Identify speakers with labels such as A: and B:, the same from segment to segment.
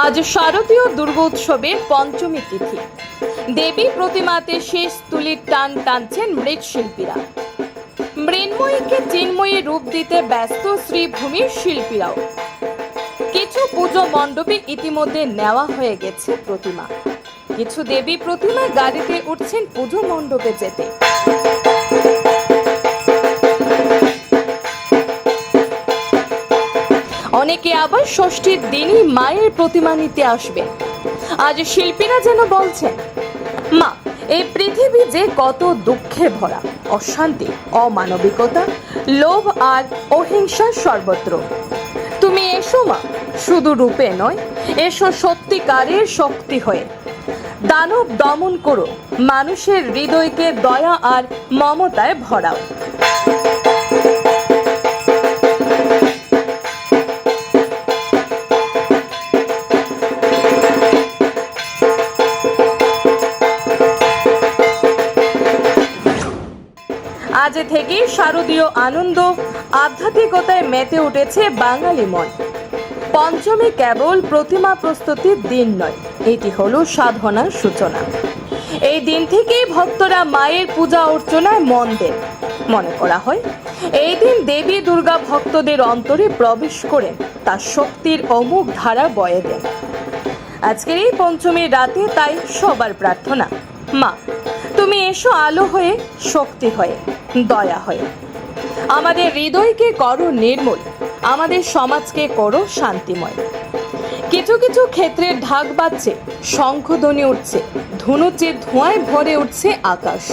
A: আজ শারদীয় দুর্গোৎসবের পঞ্চমী তিথি। দেবী প্রতিমাতে শেষ তুলির টান টানছেন মৃৎশিল্পীরা। মৃন্ময়ীকে চিন্ময়ী রূপ দিতে ব্যস্ত শ্রীভূমির শিল্পীরাও। কিছু পুজো মণ্ডপে ইতিমধ্যে নেওয়া হয়ে গেছে প্রতিমা। কিছু দেবী প্রতিমা গাড়িতে উঠছেন পুজো মণ্ডপে যেতে। অনেকে আবার ষষ্ঠীর দিনই মায়ের প্রতিমা নিতে আসবে। আজ শিল্পীরা যেন বলছেন, মা, এই পৃথিবী যে কত দুঃখে ভরা, অশান্তি, অমানবিকতা, লোভ আর অহিংসার সর্বত্র। তুমি এসো মা, শুধু রূপে নয়, এসো সত্যিকারের শক্তি হয়ে। দানব দমন করো, মানুষের হৃদয়কে দয়া আর মমতায় ভরাও। আজ থেকেই শারদীয় আনন্দ আধ্যাত্মিকতায় মেতে উঠেছে বাঙালি মন। পঞ্চমী কেবল প্রতিমা প্রস্তুতির দিন নয়, এটি হলো সাধনার সূচনা। এই দিন থেকেই ভক্তরা মায়ের পূজা অর্চনায় মন দেন। মনে করা হয় এই দিন দেবী দুর্গা ভক্তদের অন্তরে প্রবেশ করেন, তার শক্তির অমুক ধারা বয়ে দেন। আজকের এই পঞ্চমীর রাতে তাই সবার প্রার্থনা, মা, তুমি এসো আলো হয়ে, শক্তি হয়ে, দয়া হয়ে। আমাদের হৃদয়কে করো নির্মল, আমাদের সমাজকে করো শান্তিময়। কিছু কিছু ক্ষেত্রে ঢাক বাজছে, শঙ্খধ্বনি উঠছে, ধুনুচির ধোঁয়ায় ভরে উঠছে আকাশ।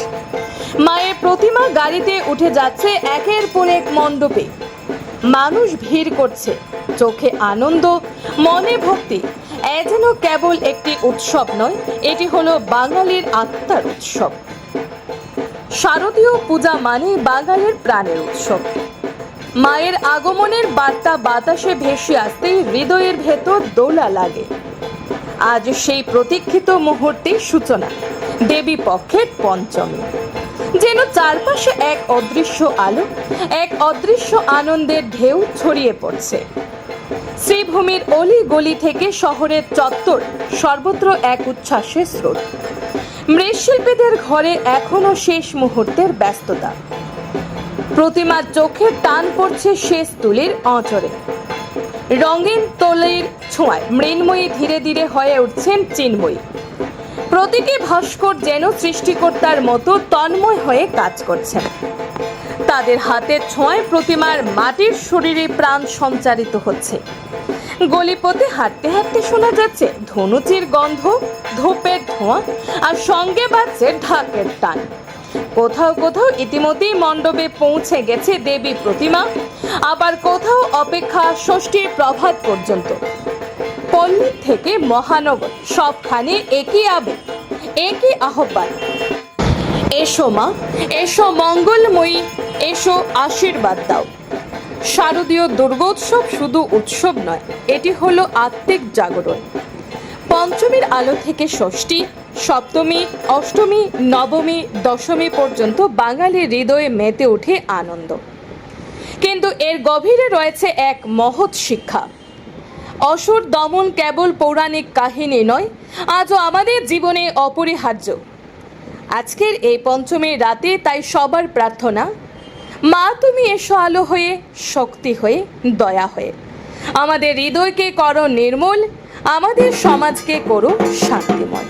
A: মায়ের প্রতিমা গাড়িতে উঠে যাচ্ছে একের পর এক মণ্ডপে। মানুষ ভিড় করছে, চোখে আনন্দ, মনে ভক্তি। এ যেন কেবল একটি উৎসব নয়, এটি হলো বাঙালির আত্মার উৎসব। শারদীয় পূজা মানে বাঙালির প্রাণের উৎসব। মায়ের আগমনের বার্তা বাতাসে ভেসে আসতেই হৃদয়ের ভেতর দোলা লাগে। আজ সেই প্রতীক্ষিত মুহূর্তের সূচনা, দেবী পক্ষের পঞ্চমী। যেন চারপাশে এক অদৃশ্য আলো, এক অদৃশ্য আনন্দের ঢেউ ছড়িয়ে পড়ছে। শ্রীভূমির অলি গলি থেকে শহরের চত্বর, সর্বত্র এক উচ্ছ্বাসের স্রোত। মৃৎশিল্পীদের ঘরে এখনো শেষ মুহূর্তের ব্যস্ততা। প্রতিমার চোখে টান পড়ছে শেষ তুলির আঁচড়ে। রঙিন তুলির ছোঁয়ায় মৃন্ময়ী ধীরে ধীরে হয়ে উঠছেন চিন্ময়ী। প্রতিটি ভাস্কর যেন সৃষ্টিকর্তার মতো তন্ময় হয়ে কাজ করছেন। তাদের হাতের ছোঁয়ায় প্রতিমার মাটির শরীরে প্রাণ সঞ্চারিত হচ্ছে। গলিপথে হাঁটতে হাঁটতে শোনা যাচ্ছে ধনুচির গন্ধ, ধূপের ধোঁয়া, আর সঙ্গে বাজছে ঢাকের টান। কোথাও কোথাও ইতিমধ্যেই মণ্ডপে পৌঁছে গেছে দেবী প্রতিমা, আবার কোথাও অপেক্ষা ষষ্ঠীর প্রভাত পর্যন্ত। পল্লী থেকে মহানগর, সবখানে একই আবেগ, একই আহ্বান, এসো মা, এসো মঙ্গলময়ী, এসো আশীর্বাদ দাও। শারদীয় দুর্গোৎসব শুধু উৎসব নয়, এটি হলো আত্মিক জাগরণ। পঞ্চমীর আলো থেকে ষষ্ঠী, সপ্তমী, অষ্টমী, নবমী, দশমী পর্যন্ত বাঙালির হৃদয়ে মেতে ওঠে আনন্দ। কিন্তু এর গভীরে রয়েছে এক মহৎ শিক্ষা। অসুর দমন কেবল পৌরাণিক কাহিনী নয়, আজও আমাদের জীবনে অপরিহার্য। আজকের এই পঞ্চমীর রাতে তাই সবার প্রার্থনা, মা, তুমি এসো আলো হয়ে, শক্তি হয়ে, দয়া হয়ে। আমাদের হৃদয়কে করো নির্মল, আমাদের সমাজকে করো শান্তিময়।